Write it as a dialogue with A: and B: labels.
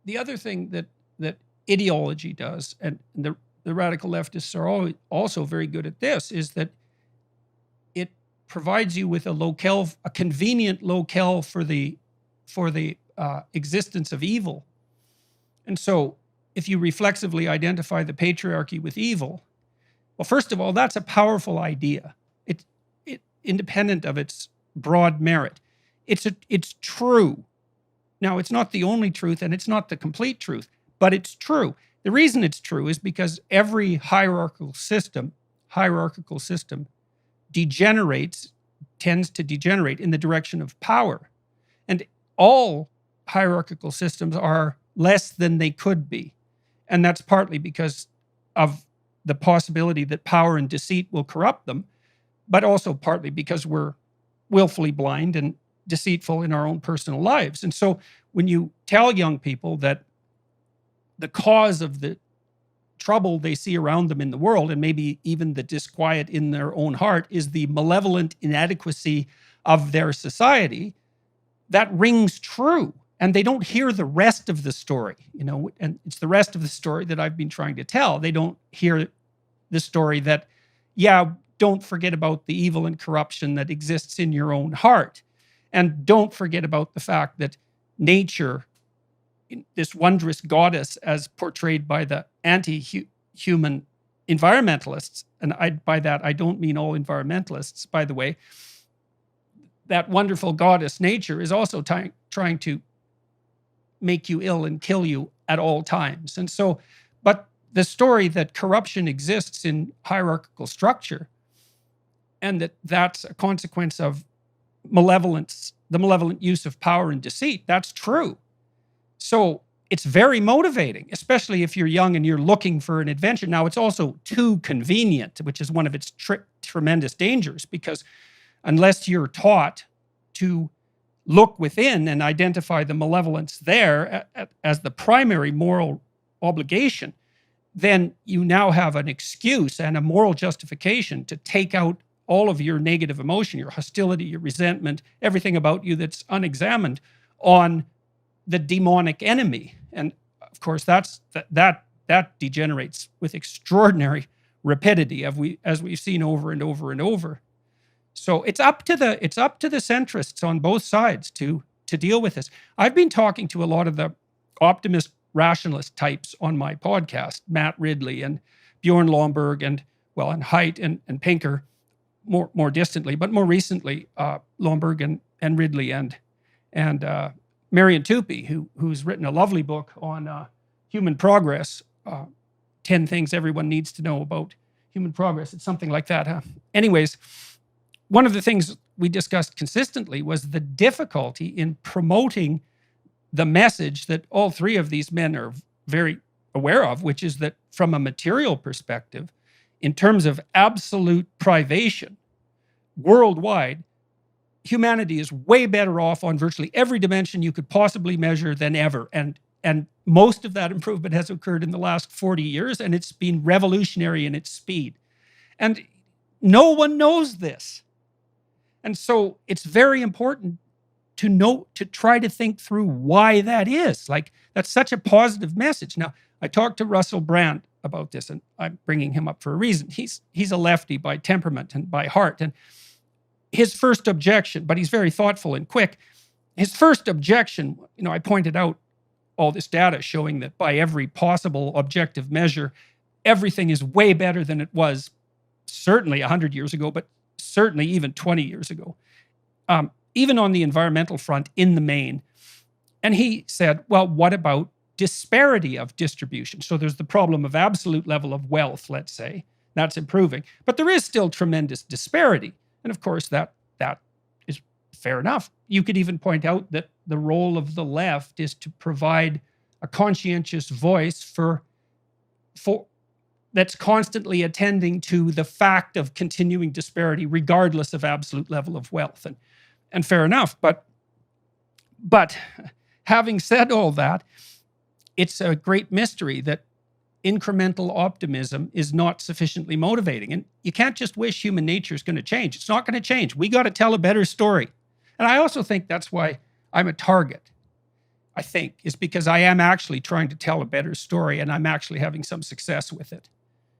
A: the other thing that ideology does, and the radical leftists are also very good at this, is that it provides you with a convenient locale for the existence of evil. And so if you reflexively identify the patriarchy with evil, well, first of all, that's a powerful idea. It independent of its broad merit. It's true. Now, it's not the only truth and it's not the complete truth, but it's true. The reason it's true is because every hierarchical system tends to degenerate in the direction of power. And all hierarchical systems are less than they could be. And that's partly because of the possibility that power and deceit will corrupt them, but also partly because we're willfully blind and deceitful in our own personal lives. And so when you tell young people that the cause of the trouble they see around them in the world, and maybe even the disquiet in their own heart, is the malevolent inadequacy of their society, that rings true. And they don't hear the rest of the story, and it's the rest of the story that I've been trying to tell. They don't hear the story that, yeah, don't forget about the evil and corruption that exists in your own heart. And don't forget about the fact that nature, this wondrous goddess as portrayed by the anti-human environmentalists, and by that I don't mean all environmentalists, by the way, that wonderful goddess nature is also trying to make you ill and kill you at all times. And so, but the story that corruption exists in hierarchical structure, and that's a consequence of malevolence, the malevolent use of power and deceit, that's true. So it's very motivating, especially if you're young and you're looking for an adventure. Now, it's also too convenient, which is one of its tremendous dangers, because unless you're taught to look within and identify the malevolence there as the primary moral obligation, then you now have an excuse and a moral justification to take out all of your negative emotion, your hostility, your resentment, everything about you that's unexamined on the demonic enemy. And of course, that degenerates with extraordinary rapidity, as we've seen over and over and over. So it's up to the centrists on both sides to deal with this. I've been talking to a lot of the optimist rationalist types on my podcast, Matt Ridley and Bjorn Lomborg and Haidt and Pinker, more distantly, but more recently, Lomborg and Ridley and Marian Tupy, who's written a lovely book on human progress, 10 things everyone needs to know about human progress. It's something like that, huh? Anyways, one of the things we discussed consistently was the difficulty in promoting the message that all three of these men are very aware of, which is that from a material perspective, in terms of absolute privation, worldwide, humanity is way better off on virtually every dimension you could possibly measure than ever. And most of that improvement has occurred in the last 40 years, and it's been revolutionary in its speed. And no one knows this. And so it's very important to try to think through why that is. Like, that's such a positive message. Now, I talked to Russell Brand about this, and I'm bringing him up for a reason. He's a lefty by temperament and by heart. And his first objection, but he's very thoughtful and quick. His first objection, I pointed out all this data showing that by every possible objective measure, everything is way better than it was certainly 100 years ago, but certainly even 20 years ago, even on the environmental front in the main. And he said, well, what about disparity of distribution? So there's the problem of absolute level of wealth, let's say. That's improving. But there is still tremendous disparity. And of course, that is fair enough. You could even point out that the role of the left is to provide a conscientious voice for that's constantly attending to the fact of continuing disparity, regardless of absolute level of wealth. And fair enough. But having said all that, it's a great mystery that incremental optimism is not sufficiently motivating. And you can't just wish human nature is going to change. It's not going to change. We got to tell a better story. And I also think that's why I'm a target. I think, is because I am actually trying to tell a better story and I'm actually having some success with it.